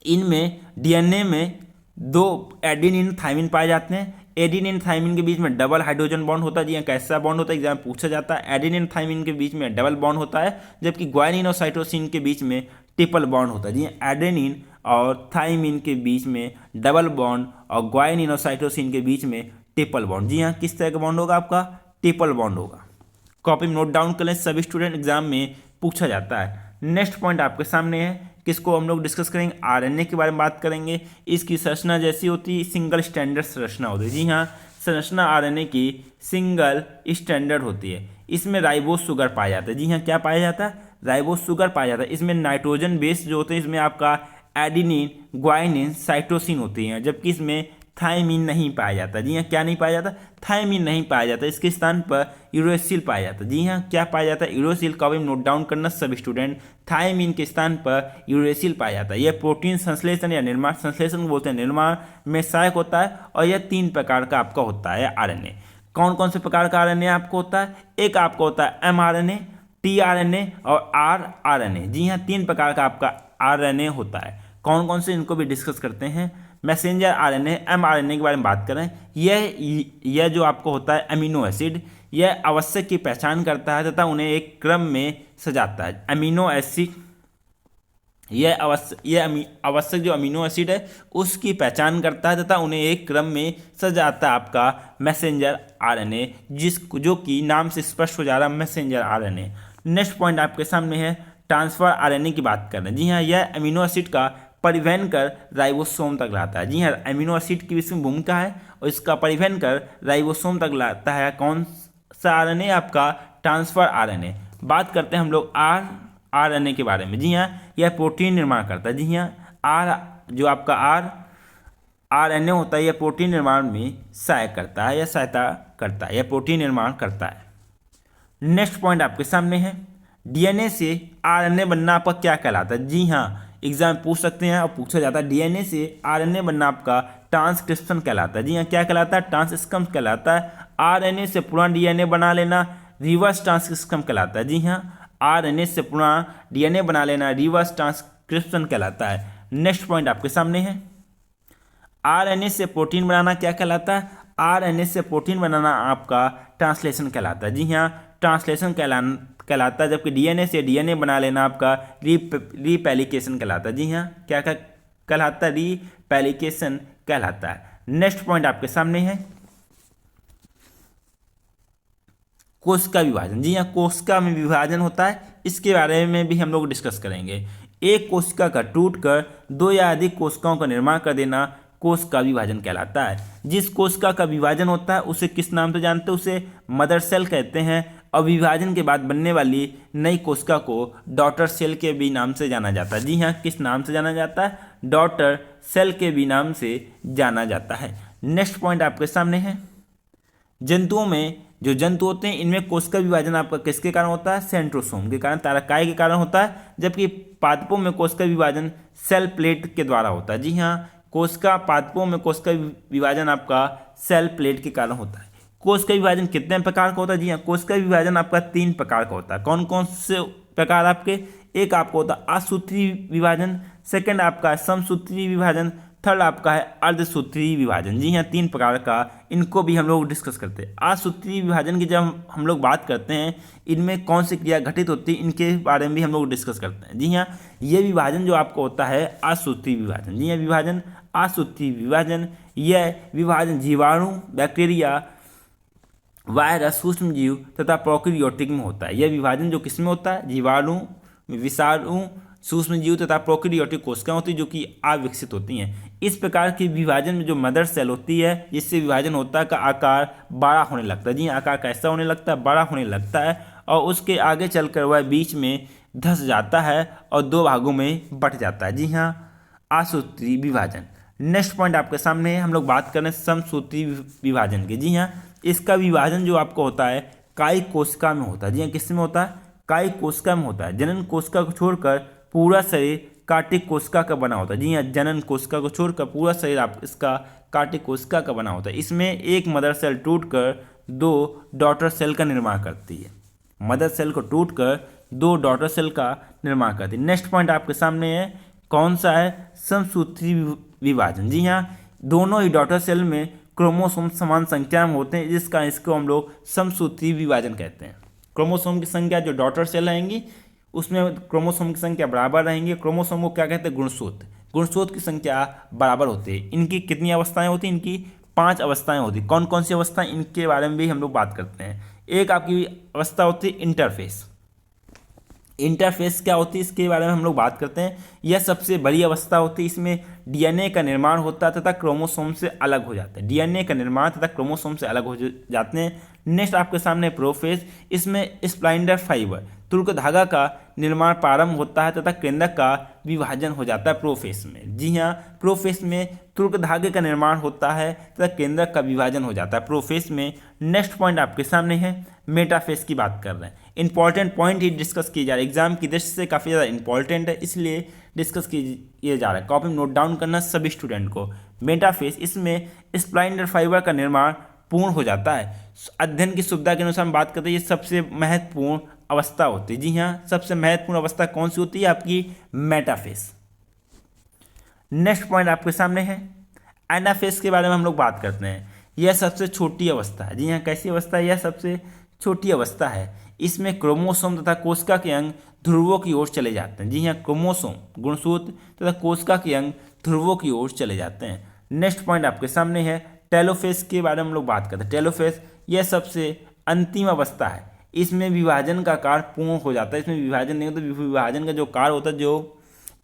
इनमें डीएनए में 2 एडेनिन थाइमिन पाए जाते हैं। एडेनिन थाइमिन के बीच में डबल हाइड्रोजन बॉन्ड होता है। जी हाँ, कैसा बॉन्ड होता है, एग्जाम पूछा जाता है। एडेनिन थाइमिन के बीच में डबल बॉन्ड होता है, जबकि ग्वानिन और साइटोसिन के बीच में ट्रिपल बॉन्ड होता है। जी हाँ, एडेनिन और थाइमिन के बीच में डबल बॉन्ड और ग्वानिन और साइटोसिन के बीच में ट्रिपल बॉन्ड। जी हाँ, किस तरह का बॉन्ड होगा, आपका ट्रिपल बॉन्ड होगा। कॉपी में नोट डाउन कर लें सभी स्टूडेंट, एग्जाम में पूछा जाता है। नेक्स्ट पॉइंट आपके सामने है, किसको हम लोग डिस्कस करेंगे, आरएनए के बारे में बात करेंगे। इसकी संरचना जैसी होती है, सिंगल स्टैंडर्ड संरचना होती है। जी हाँ, संरचना आरएनए की सिंगल स्टैंडर्ड होती है। इसमें राइबोस शुगर पाया जाता है। जी हाँ, क्या पाया जाता है, राइबोस शुगर पाया जाता है। इसमें नाइट्रोजन बेस जो होते हैं, इसमें आपका एडिनिन, ग्वाइनिन, साइटोसिन होती हैं, जबकि इसमें थाइमिन नहीं पाया जाता। जी हाँ, क्या नहीं पाया जाता, थाइमिन नहीं पाया जाता। इसके स्थान पर यूरेसिल पाया जाता। जी हाँ, क्या पाया जाता है, यूरेसिल। कॉपी में नोट डाउन करना सब स्टूडेंट। थाइमिन के स्थान पर यूरेसिल पाया जाता है। यह प्रोटीन संश्लेषण या निर्माण, संश्लेषण बोलते हैं, निर्माण में सहायक होता है। और यह 3 प्रकार का आपका होता है आरएनए। कौन कौन से प्रकार का आरएनए आपको होता है, एक आपको होता है एमआरएनए, टीआरएनए और आरआरएनए। जी हाँ, 3 प्रकार का आपका आरएनए होता है। कौन कौन से, इनको भी डिस्कस करते हैं। मैसेंजर आरएनए, एमआरएनए के बारे में बात करें, यह जो आपको होता है अमीनो एसिड, यह आवश्यक की पहचान करता है तथा उन्हें एक क्रम में सजाता है। अमीनो एसिड, यह आवश्यक जो अमीनो एसिड है उसकी पहचान करता है तथा उन्हें एक क्रम में सजाता है आपका मैसेंजर आरएनए, जो कि नाम से स्पष्ट हो जा रहा है, मैसेंजर आरएनए। नेक्स्ट पॉइंट आपके सामने है ट्रांसफर आरएनए की बात कर रहे हैं। जी हाँ, यह अमीनो एसिड का परिवहन कर राइबोसोम तक लाता है। जी हाँ, अमीनो एसिड की इसमें भूमिका है और इसका परिवहन कर राइबोसोम तक लाता है। कौन सा आरएनए, आपका ट्रांसफर आरएनए। बात करते हैं हम लोग आरएनए के बारे में। जी हाँ, यह प्रोटीन निर्माण करता है। जी हाँ, जो आपका आरएनए होता है, यह प्रोटीन निर्माण में सहायता करता है, यह प्रोटीन निर्माण करता है। नेक्स्ट पॉइंट आपके सामने है डीएनए से आरएनए बनना आपका क्या कहलाता है। जी हाँ, एग्जाम पूछ सकते हैं और पूछा जाता है। डीएनए से आरएनए बनना आपका ट्रांसक्रिप्शन कहलाता है। जी हाँ, क्या कहलाता है, ट्रांसक्रिप्शन कहलाता है। आरएनए से पुनः डीएनए बना लेना रिवर्स ट्रांसक्रिप्शन कहलाता है। जी हाँ, आरएनए से पुनः डीएनए बना लेना रिवर्स ट्रांसक्रिप्शन कहलाता है। नेक्स्ट पॉइंट आपके सामने है आरएनए से प्रोटीन बनाना क्या कहलाता है। आरएनए से प्रोटीन बनाना आपका ट्रांसलेशन कहलाता है। जी हाँ, ट्रांसलेशन कहलाता है, जबकि डीएनए से डीएनए बना लेना आपका रीपैलिकेशन कहलाता है। जी हाँ, क्या कहलाता है, रीपैलिकेशन कहलाता है। नेक्स्ट पॉइंट आपके सामने है कोशिका विभाजन। जी हाँ, कोशिका में विभाजन होता है, इसके बारे में भी हम लोग डिस्कस करेंगे। एक कोशिका का टूटकर दो या अधिक कोशिकाओं का निर्माण कर देना कोशिका विभाजन कहलाता है। जिस कोशिका का विभाजन होता है उसे किस नाम से जानते हैं? उसे मदर सेल कहते हैं। और विभाजन के बाद बनने वाली नई कोशिका को डॉटर सेल के भी नाम से जाना जाता है। जी हाँ, किस नाम से जाना जाता है? डॉटर सेल के भी नाम से जाना जाता है। नेक्स्ट पॉइंट आपके सामने है जंतुओं में जो जंतु होते हैं इनमें कोशिका विभाजन आपका किसके कारण होता है? सेंट्रोसोम के कारण, तारकाय के कारण होता है। जबकि पादपों में कोशिका विभाजन सेल प्लेट के द्वारा होता है। जी हाँ, पादपों में कोशिका विभाजन आपका सेल प्लेट के कारण होता है। कोशिका विभाजन कितने प्रकार का होता है? जी हाँ, कोशिका विभाजन आपका 3 प्रकार का होता है। कौन कौन से प्रकार आपके? एक आपको होता है असूत्री विभाजन, सेकंड आपका है समसूत्री विभाजन, थर्ड आपका है अर्धसूत्री विभाजन। जी हाँ, 3 प्रकार का, इनको भी हम लोग डिस्कस करते हैं। असूत्री विभाजन की जब हम लोग बात करते हैं इनमें कौन सी क्रिया घटित होती है इनके बारे में भी हम लोग डिस्कस करते हैं। जी हाँ, ये विभाजन जो आपको होता है असूत्री विभाजन। जी हाँ, विभाजन असूत्री विभाजन, यह विभाजन जीवाणु, बैक्टीरिया, वायरस, सूक्ष्म जीव तथा प्रोकैरियोटिक में होता है। यह विभाजन जो किसमें होता है? जीवाणु, विषाणु, सूक्ष्म जीव तथा प्रोकैरियोटिक कोशिकाएं होती है जो कि अविकसित होती हैं। इस प्रकार के विभाजन में जो मदर सेल होती है जिससे विभाजन होता है का आकार बड़ा होने लगता है। जी, आकार कैसा होने लगता है? बड़ा होने लगता है और उसके आगे चलकर वह बीच में धंस जाता है और 2 भागों में बंट जाता है। जी हाँ, असूत्री विभाजन। नेक्स्ट पॉइंट आपके सामने है, हम लोग बात करें समसूत्री विभाजन की। जी हाँ, इसका विभाजन जो आपको होता है कायिक कोशिका में होता है। जी हाँ, किसमें होता है? कायिक कोशिका में होता है। जनन कोशिका को छोड़कर पूरा शरीर कार्टिक कोशिका का बना होता है। जी हाँ, जनन कोशिका को छोड़कर पूरा शरीर आप इसका कार्टिक कोशिका का बना होता है। इसमें एक मदर सेल टूटकर 2 डॉटर सेल का निर्माण करती है। मदर सेल को टूटकर 2 डॉटर सेल का निर्माण करती है। नेक्स्ट पॉइंट आपके सामने है, कौन सा है? समसूत्री विभाजन। जी हाँ, दोनों ही डॉटर सेल में क्रोमोसोम समान संख्या में होते हैं, जिसका इसको हम लोग समसूत्री विभाजन कहते हैं। क्रोमोसोम की संख्या जो डॉटर सेल रहेंगी उसमें क्रोमोसोम की संख्या बराबर रहेंगी। क्रोमोसोम को क्या कहते हैं? गुणसूत्र। गुणसूत्र की संख्या बराबर होती है। इनकी कितनी अवस्थाएं होती हैं? इनकी 5 अवस्थाएं होती हैं। कौन कौन सी अवस्थाएं? इनके बारे में भी हम लोग बात करते हैं। एक आपकी अवस्था होती है इंटरफेस। इंटरफेस क्या होती है इसके बारे में हम लोग बात करते हैं। यह सबसे बड़ी अवस्था होती है। इसमें डीएनए का निर्माण होता है तथा क्रोमोसोम से अलग हो जाता है। डीएनए का निर्माण तथा क्रोमोसोम से अलग हो जाते हैं। नेक्स्ट आपके सामने प्रोफेज। इसमें स्प्लाइंडर फाइबर, तुर्क धागा का निर्माण प्रारंभ होता है तथा केंद्रक का विभाजन हो जाता है प्रोफेस में। जी हाँ, प्रोफेस में तुर्क धागे का निर्माण होता है तथा केंद्रक का विभाजन हो जाता है प्रोफेस में। नेक्स्ट पॉइंट आपके सामने है मेटाफेस की बात कर रहे हैं। इंपॉर्टेंट पॉइंट ही डिस्कस किए जा रहे हैं, एग्जाम की दृष्टि से काफ़ी ज़्यादा इंपॉर्टेंट है इसलिए डिस्कस किए जा रहा है। कॉपी में नोट डाउन करना सभी स्टूडेंट को। मेटाफेस, इसमें स्प्लाइंडर फाइबर का निर्माण पूर्ण हो जाता है। अध्ययन की सुविधा के अनुसार हम बात करते हैं ये सबसे महत्वपूर्ण अवस्था होती है। जी हाँ, सबसे महत्वपूर्ण अवस्था कौन सी होती है? आपकी मेटाफेस। नेक्स्ट पॉइंट आपके सामने है एनाफेस के बारे में हम लोग बात करते हैं। यह सबसे छोटी अवस्था है। जी हाँ, कैसी अवस्था है? यह सबसे छोटी अवस्था है। इसमें क्रोमोसोम तथा कोशिका के अंग ध्रुवों की ओर चले जाते हैं। जी हाँ, क्रोमोसोम गुणसूत्र तथा कोशिका के अंग ध्रुवों की ओर चले जाते हैं। नेक्स्ट पॉइंट आपके सामने है टेलोफेस के बारे में हम लोग बात करते हैं। टेलोफेस यह सबसे अंतिम अवस्था है। इसमें विभाजन का कार्य पूर्ण हो जाता है। इसमें विभाजन नहीं होता, विभाजन का जो कार्य होता है जो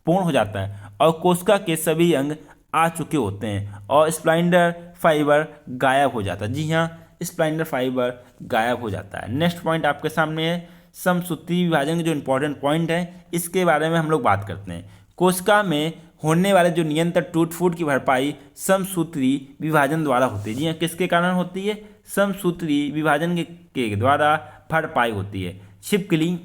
पूर्ण हो जाता है और कोशिका के सभी अंग आ चुके होते हैं और स्प्लाइंडर फाइबर गायब हो जाता है। जी हाँ, स्प्लाइंडर फाइबर गायब हो जाता है। नेक्स्ट पॉइंट आपके सामने है समसूत्री विभाजन के जो इंपॉर्टेंट पॉइंट है इसके बारे में हम लोग बात करते हैं। कोशिका में होने वाले जो निरंतर टूट फूट की भरपाई समसूत्री विभाजन द्वारा होती है। जी हाँ, किसके कारण होती है? समसूत्री विभाजन के द्वारा भरपाई होती है। छिपकली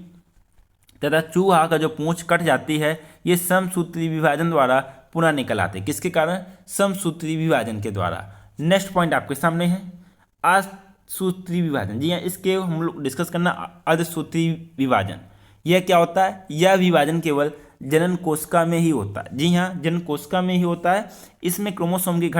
तथा चूहा का जो पूंछ कट जाती है ये समसूत्री विभाजन द्वारा पुनः निकल आते हैं। किसके कारण? समसूत्री विभाजन के द्वारा। नेक्स्ट पॉइंट आपके सामने है अर्धसूत्री विभाजन। जी हाँ, इसके हम लोग डिस्कस करना अर्धसूत्री विभाजन। यह क्या होता है? यह विभाजन केवल जनन कोशिका में ही होता है। जी हाँ, जनन कोशिका में ही होता है। इसमें क्रोमोसोम की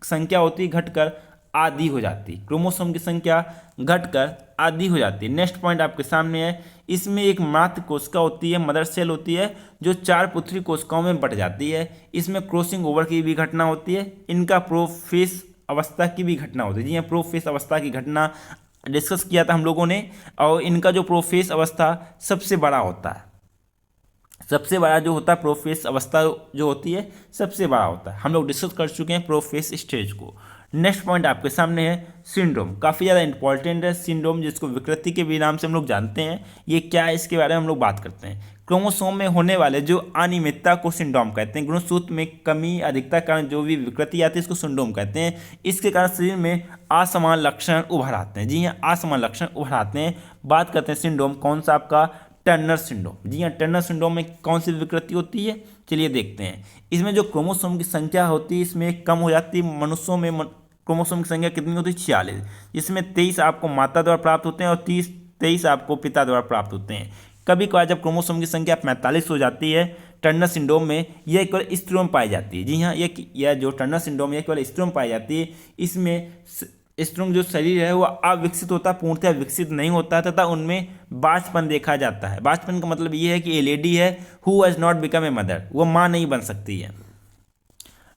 संख्या होती है घटकर आधी हो जाती है, क्रोमोसोम की संख्या घटकर आधी हो जाती है। नेक्स्ट पॉइंट आपके सामने है, इसमें एक मातृ कोशिका होती है, मदर सेल होती है, जो 4 पुत्री कोशिकाओं में बट जाती है। इसमें क्रॉसिंग ओवर की भी घटना होती है, इनका प्रोफेस अवस्था की भी घटना होती है। जी हाँ, प्रोफेस अवस्था की घटना डिस्कस किया था हम लोगों ने, और इनका जो प्रोफेस अवस्था सबसे बड़ा होता है, सबसे बड़ा जो होता है प्रोफेस अवस्था जो होती है सबसे बड़ा होता है। हम लोग डिस्कस कर चुके हैं प्रोफेस स्टेज को। नेक्स्ट पॉइंट आपके सामने है सिंड्रोम, काफ़ी ज़्यादा इंपॉर्टेंट है सिंड्रोम, जिसको विकृति के भी नाम से हम लोग जानते हैं। ये क्या है, इसके बारे में हम लोग बात करते हैं। क्रोमोसोम में होने वाले जो अनियमितता को सिंड्रोम कहते हैं। गुणसूत्र में कमी अधिकता के कारण जो भी विकृति आती है इसको सिंड्रोम कहते हैं। इसके कारण शरीर में असमान लक्षण उभर आते हैं। जी हाँ, असमान लक्षण उभर आते हैं। बात करते हैं सिंड्रोम कौन सा, आपका टर्नर सिंड्रोम। जी हाँ, टर्नर सिंड्रोम में कौन सी विकृति होती है, चलिए देखते हैं। इसमें जो क्रोमोसोम की संख्या होती है इसमें कम हो जाती है। मनुष्यों में क्रोमोसोम की संख्या कितनी होती है, 46, जिसमें 23 आपको माता द्वारा प्राप्त होते हैं और 23 आपको पिता द्वारा प्राप्त होते हैं। कभी कभार जब क्रोमोसोम की संख्या 45 हो जाती है टर्नर सिंड्रोम में, यह केवल स्त्रियों में पाई जाती है। जी हाँ, यह जो टर्नर सिंड्रोम यह केवल स्त्रियों में पाई जाती है। इसमें स्त्रियों जो शरीर है वो अविकसित होता है, पूर्णतः विकसित नहीं होता है, तथा उनमें बांझपन देखा जाता है। बांझपन का मतलब ये है कि ए लेडी है who has not become a mother, वो माँ नहीं बन सकती है।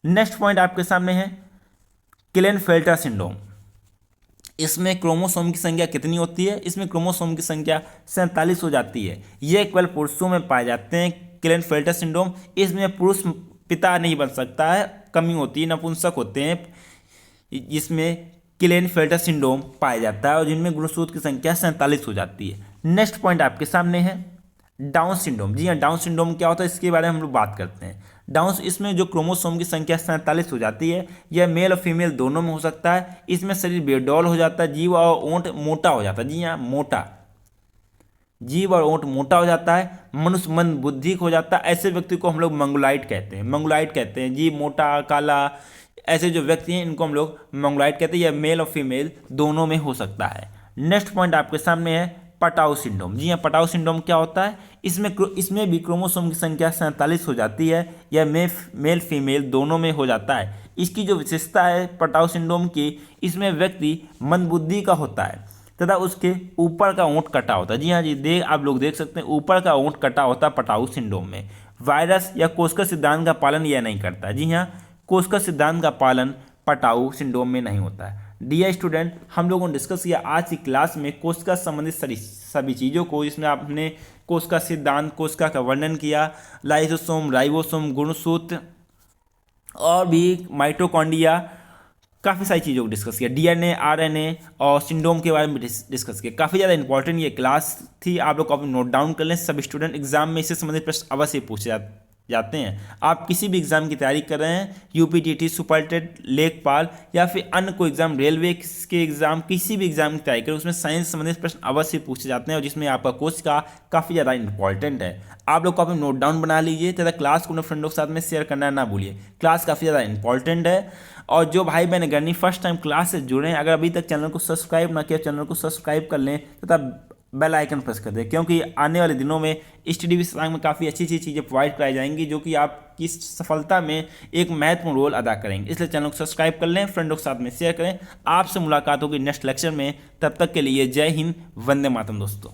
नेक्स्ट पॉइंट आपके सामने है क्लेनफेल्टर सिंड्रोम। इसमें क्रोमोसोम की संख्या कितनी होती है, इसमें क्रोमोसोम की संख्या 47 हो जाती है। यह केवल पुरुषों में पाए जाते हैं क्लेनफेल्टर सिंड्रोम। इसमें पुरुष पिता नहीं बन सकता है, कमी होती है, नपुंसक होते हैं, इसमें क्लेनफेल्टर सिंड्रोम पाया जाता है, और जिनमें गुणसूत्र की संख्या 47 हो जाती है। नेक्स्ट पॉइंट आपके सामने है डाउन सिंड्रोम। जी हाँ, डाउन सिंड्रोम क्या होता है इसके बारे में हम लोग बात करते हैं। डाउन, इसमें जो क्रोमोसोम की संख्या 47 हो जाती है, यह मेल और फीमेल दोनों में हो सकता है। इसमें शरीर बेडौल हो जाता है, जीव और ओंठ मोटा हो जाता है। जी हाँ, मोटा, जीव और ओंठ मोटा हो जाता है। मनुष्य मंद बुद्धि हो जाता है। ऐसे व्यक्ति को हम लोग मंगोलाइट कहते हैं, मंगोलाइट कहते हैं। जीव मोटा, काला, ऐसे जो व्यक्ति हैं इनको हम लोग मंगोलाइट कहते हैं। यह मेल और फीमेल दोनों में हो सकता है। नेक्स्ट पॉइंट आपके सामने है पटाउ सिंड्रोम। जी हाँ, पटाउ सिंड्रोम क्या होता है, इसमें भी क्रोमोसोम की संख्या 47 हो जाती है। यह मेल फीमेल दोनों में हो जाता है। इसकी जो विशेषता है पटाउ सिंड्रोम की, इसमें व्यक्ति मंदबुद्धि का होता है तथा उसके ऊपर का ओंठ कटा होता है। जी हाँ जी, आप लोग देख सकते हैं ऊपर का ओंठ कटा होता है पटाउ सिंड्रोम में। वायरस या कोशिका सिद्धांत का पालन यह नहीं करता। जी हाँ, कोशिका सिद्धांत का पालन पटाउ सिंड्रोम में नहीं होता है। डियर स्टूडेंट, हम लोगों ने डिस्कस किया आज की क्लास में कोशिका संबंधित सभी चीज़ों को। इसमें आपने कोशिका सिद्धांत, कोशिका का वर्णन किया, लाइसोसोम, राइबोसोम, गुणसूत्र और भी माइटोकॉन्ड्रिया, काफ़ी सारी चीज़ों को डिस्कस किया। डीएनए, आरएनए और सिंड्रोम के बारे में डिस्कस किया। काफ़ी ज़्यादा इंपॉर्टेंट ये क्लास थी, आप लोग कॉपी नोट डाउन कर लें। सब स्टूडेंट एग्जाम में इससे संबंधित प्रश्न अवश्य पूछे जाते हैं। आप किसी भी एग्जाम की तैयारी कर रहे हैं, यूपीटीटी, सुपरटेट, लेखपाल या फिर अन्य कोई एग्जाम, रेलवे के एग्जाम, किसी भी एग्जाम की तैयारी करें, उसमें साइंस संबंधित प्रश्न अवश्य पूछे जाते हैं और जिसमें आपका कोर्स का काफ़ी ज़्यादा इंपॉर्टेंट है। आप लोग को अपने नोट डाउन बना लीजिए तथा क्लास को अपने फ्रेंडों के साथ में शेयर करना ना भूलिए। क्लास काफ़ी ज़्यादा इंपॉर्टेंट है। और जो भाई बहन गर्नी फर्स्ट टाइम क्लास से जुड़े हैं, अगर अभी तक चैनल को सब्सक्राइब ना किया, चैनल को सब्सक्राइब कर लें तथा बेल आइकन प्रेस कर दें, क्योंकि आने वाले दिनों में स्टडी विषय में काफ़ी अच्छी अच्छी चीज़ें प्रोवाइड कराई जाएंगी जो कि आपकी सफलता में एक महत्वपूर्ण रोल अदा करेंगे। इसलिए चैनल को सब्सक्राइब कर लें, फ्रेंडों के साथ में शेयर करें। आपसे मुलाकात होगी नेक्स्ट लेक्चर में, तब तक के लिए जय हिंद, वंदे मातरम दोस्तों।